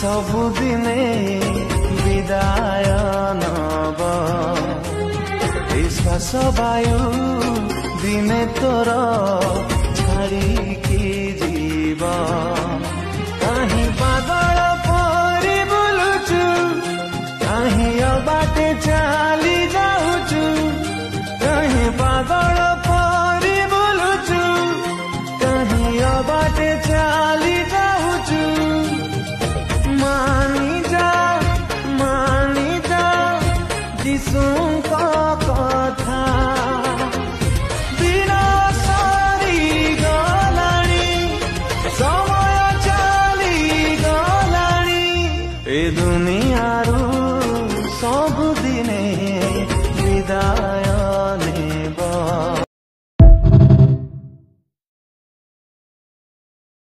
सबुदिने विदाय नब श्वास वायु दिने तोर छाड़िकी जीव कहीं पागल परी बुलुचु कहीं अबाटे चली जाऊचु कहीं पागल परी बुलुचु कहीं अबाटे चली जाऊचु मानी जा जिसुको कथा दिन सरी गलानी समय चली गलानी ए दुनिया